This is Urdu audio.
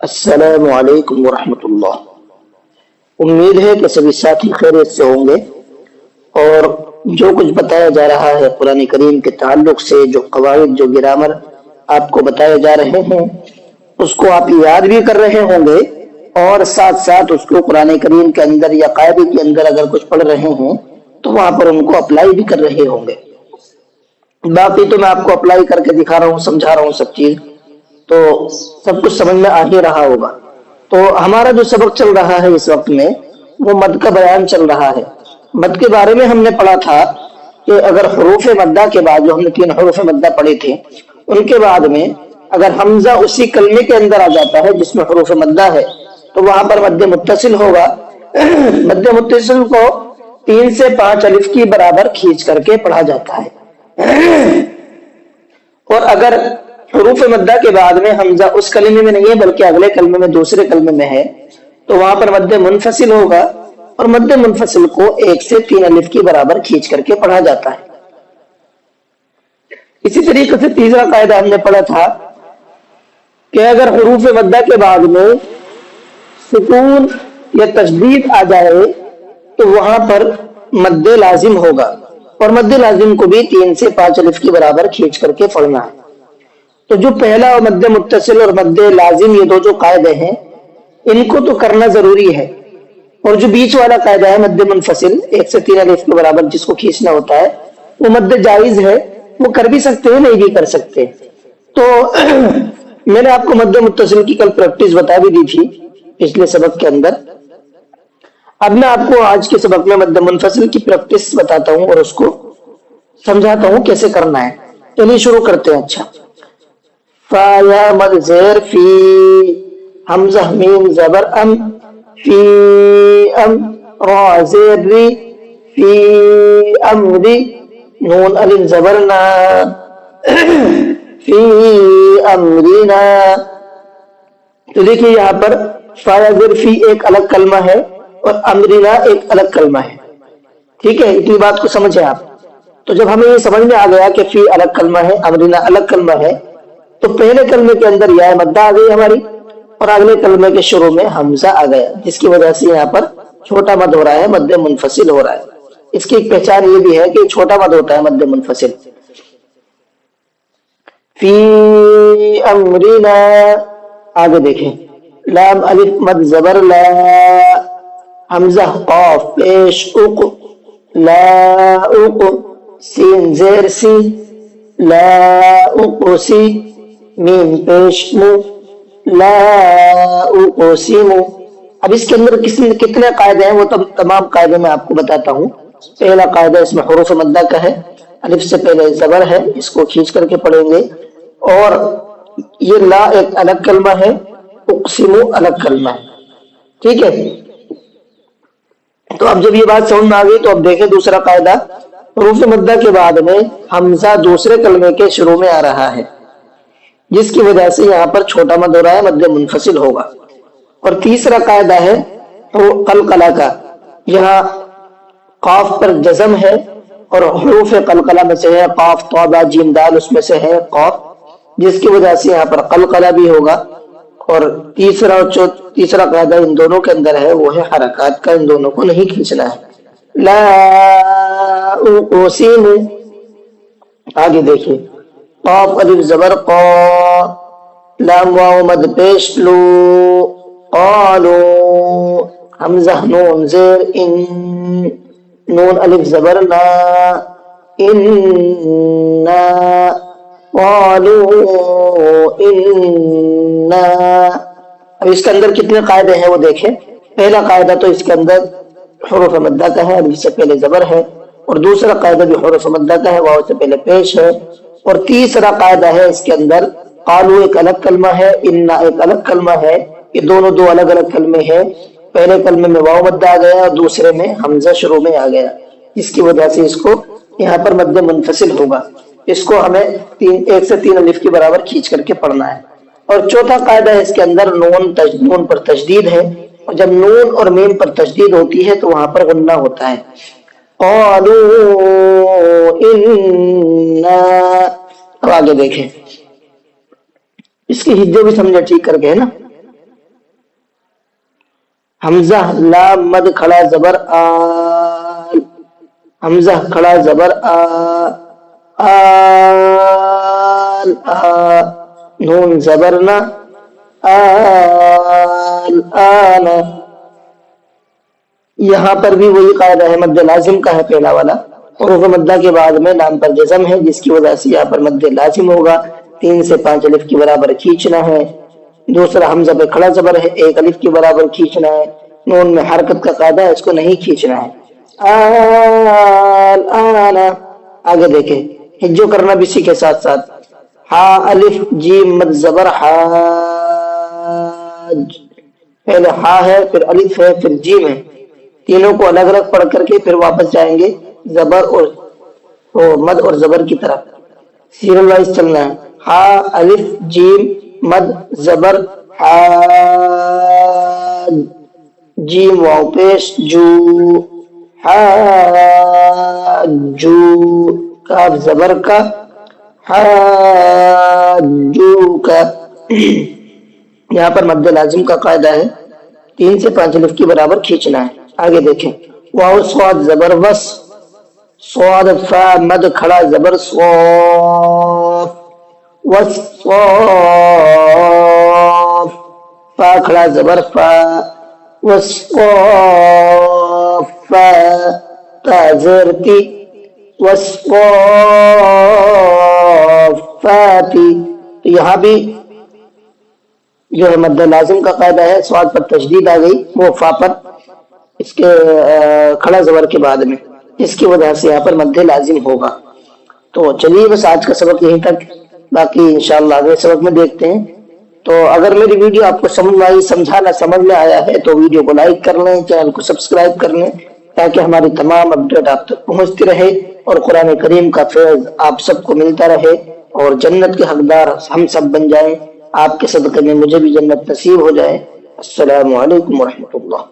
السلام علیکم ورحمۃ اللہ۔ امید ہے کہ سبھی ساتھی خیریت سے ہوں گے، اور جو کچھ بتایا جا رہا ہے قرآن کریم کے تعلق سے، جو قواعد، جو گرامر آپ کو بتائے جا رہے ہیں، اس کو آپ یاد بھی کر رہے ہوں گے، اور ساتھ ساتھ اس کو قرآن کریم کے اندر یا قاعدے کے اندر اگر کچھ پڑھ رہے ہیں تو وہاں پر ان کو اپلائی بھی کر رہے ہوں گے۔ باقی تو میں آپ کو اپلائی کر کے دکھا رہا ہوں، سمجھا رہا ہوں سب چیز، تو سب کچھ سمجھ میں آ ہی رہا ہوگا۔ تو ہمارا جو سبق چل رہا ہے اس وقت میں، وہ مد کا بیان چل رہا ہے۔ مد کے بارے میں ہم نے پڑھا تھا کہ اگر حروف مدہ کے بعد، جو ہم نے 3 حروف مدہ پڑھے تھے، ان کے بعد میں اگر حمزہ اسی کلمے کے اندر آ جاتا ہے جس میں حروف مدہ ہے، تو وہاں پر مد متصل ہوگا۔ مد متصل کو 3 سے 5 الف کی برابر کھینچ کر کے پڑھا جاتا ہے۔ اور اگر حروف مدہ کے بعد میں حمزہ اس کلمے میں نہیں ہے بلکہ اگلے کلمے میں، دوسرے کلمے میں ہے، تو وہاں پر مد منفصل ہوگا، اور مد منفصل کو 1 سے 3 الف کی برابر کھینچ کر کے پڑھا جاتا ہے۔ اسی طریقے سے تیسرا قاعدہ ہم نے پڑھا تھا کہ اگر حروف مدہ کے بعد میں سکون یا تشدید آ جائے تو وہاں پر مد لازم ہوگا، اور مد لازم کو بھی 3 سے 5 الف کی برابر کھینچ کر کے پڑھنا ہے۔ تو جو پہلا مد متصل اور مد لازم، یہ دو جو قاعدے ہیں، ان کو تو کرنا ضروری ہے، اور جو بیچ والا قاعدہ ہے مد منفصل 1 سے 3 الف کے برابر جس کو کھینچنا ہوتا ہے، وہ مد جائز ہے، وہ کر بھی سکتے ہیں، نہیں بھی کر سکتے۔ تو میں نے آپ کو مد متصل کی کل پریکٹس بتا بھی دی تھی پچھلے سبق کے اندر۔ اب میں آپ کو آج کے سبق میں مد منفصل کی پریکٹس بتاتا ہوں اور اس کو سمجھاتا ہوں کیسے کرنا ہے۔ چلیے شروع کرتے ہیں۔ اچھا، فا یا مد زیر فی، حمزہ میم زبر ام، فی ام، را زیر ری، فی امری، نون الف زبر نا، فی امرینا۔ تو دیکھیے یہاں پر فا یا زیر فی ایک الگ کلمہ ہے اور امرینا ایک الگ کلمہ ہے، ٹھیک ہے؟ اتنی بات کو سمجھیں آپ۔ تو جب ہمیں یہ سمجھ میں آ گیا کہ فی الگ کلمہ ہے، امرینا الگ کلمہ ہے، تو پہلے کلمے کے اندر یا مدہ آ گئی ہماری، اور اگلے کلمے کے شروع میں حمزہ آ گیا، جس کی وجہ سے یہاں پر چھوٹا مد ہو رہا ہے، مد منفصل ہو رہا ہے۔ اس کی ایک پہچان یہ بھی ہے کہ چھوٹا مد ہوتا ہے مد منفصل۔ فی امرینا، آگے دیکھیں، لام الف مد زبر لا، حمزہ قاف پیش اق، لا اق، سین زیر سی، لا اقسی، میم پیش مو، لا اقسم۔ اب اس کے اندر کتنے قاعدے ہیں، وہ تمام قاعدے میں آپ کو بتاتا ہوں۔ پہلا قاعدہ اس میں حروف مدہ کا ہے، الف سے پہلے زبر ہے، اس کو کھینچ کر کے پڑھیں گے، اور یہ لا ایک الگ کلمہ ہے، اقسم الگ کلمہ ہے، ٹھیک ہے؟ تو اب جب یہ بات سمجھ میں آ گئی تو اب دیکھیں دوسرا قاعدہ، حروف مدہ کے بعد میں حمزہ دوسرے کلمے کے شروع میں آ رہا ہے، جس کی وجہ سے یہاں پر چھوٹا مد ہو رہا ہے، مد منفصل ہوگا۔ اور تیسرا قاعدہ ہے قلقلہ کا، یہاں قاف پر جزم ہے، اور حروف قلقلہ میں سے ہے قاف طا با جیم دال، اس میں سے ہے قاف، جس کی وجہ سے یہاں پر قلقلہ بھی ہوگا۔ اور تیسرا قاعدہ ان دونوں کے اندر ہے، وہ ہے حرکات کا، ان دونوں کو نہیں کھینچنا ہے۔ لا اقسم، آگے دیکھیں، قاف الف زبر قا، لام واو مد پیش لو، قالو، حمزہ نون زیر ان، نون الف زبر نا، اننا، قالو اننا۔ اب اس کے اندر کتنے قاعدے ہیں وہ دیکھیں۔ پہلا قاعدہ تو اس کے اندر حروف مدہ کا ہے، الف سے پہلے زبر ہے، اور دوسرا قاعدہ بھی حروف مدہ کا ہے، واو سے پہلے پیش ہے، اور تیسرا قاعدہ ہے اس کے اندر قالو ایک الگ کلمہ ہے، انا ایک الگ کلمہ ہے، یہ دونوں دو الگ الگ کلمے ہیں۔ پہلے کلمے میں واو مدہ آ گیا اور دوسرے میں حمزہ شروع میں آ گیا، جس کی وجہ سے اس کو یہاں پر مد منفصل ہوگا۔ اس کو ہمیں 1 سے 3 الف کے برابر کھینچ کر کے پڑھنا ہے۔ اور چوتھا قاعدہ ہے اس کے اندر نون پر تشدید ہے، اور جب نون اور میم پر تشدید ہوتی ہے تو وہاں پر غنہ ہوتا ہے۔ قالوا انا، اب آگے دیکھیں، اس کی ہجے بھی سمجھے ٹھیک کر کے ہے نا۔ حمزہ لام مد کھڑا زبر آل، حمزہ کھڑا زبر آل نون زبر نہ آل آنا۔ یہاں پر بھی وہی قاعدہ ہے، مد لازم کا ہے پہلا والا، حروف مدہ کے بعد میں لام پر جزم ہے جس کی وجہ سے یہاں پر مد لازم ہوگا، 3 سے 5 الف کے برابر کھینچنا ہے۔ دوسرا حمزہ پہ کھڑا زبر ہے، 1 الف کے برابر کھینچنا ہے۔ نون میں حرکت کا قاعدہ ہے، اس کو نہیں کھینچنا ہے۔ آل آنا، آگے دیکھیں ہجو کرنا بھی اسی کے ساتھ ساتھ، ہا الف جیم مد زبر حاج، پہلے ہا ہے پھر الف ہے پھر جیم ہے، تینوں کو الگ الگ پڑھ کر کے پھر واپس جائیں گے زبر اور مد اور زبر کی طرف، سیریل وائز چلنا ہے۔ ہا الف جیم مد زبر حاج، جیم واو پیش جو، حاجو، کاف زبر کا، حاجو کا۔ یہاں پر مد لازم کا قاعدہ ہے، 3 سے 5 الف کے برابر کھینچنا ہے۔ آگے دیکھیں واو صاد زبر وس، صاد فا مد کھڑا زبر صوف، وصوف، فا کھڑا زبر فا، وصوف، تا زیر تی، وصوفاتی۔ تو یہاں بھی جو ہے مد لازم کا قاعدہ ہے، صاد پر تشدید آ گئی وہ فا پر اس کے کھڑا زبر کے بعد میں، اس کی وجہ سے یہاں پر مد لازم ہوگا۔ تو چلیے بس آج کا سبق یہیں تک، باقی انشاءاللہ اگلے سبق میں دیکھتے ہیں۔ تو اگر میری ویڈیو آپ کو سمجھ میں آئی، سمجھانا سمجھ میں آیا ہے تو ویڈیو کو لائک کر لیں، چینل کو سبسکرائب کر لیں تاکہ ہماری تمام اپڈیٹ آپ تک پہنچتی رہے اور قرآن کریم کا فیض آپ سب کو ملتا رہے اور جنت کے حقدار ہم سب بن جائیں، آپ کے صدقے میں مجھے بھی جنت نصیب ہو جائے۔ السلام علیکم ورحمۃ اللہ۔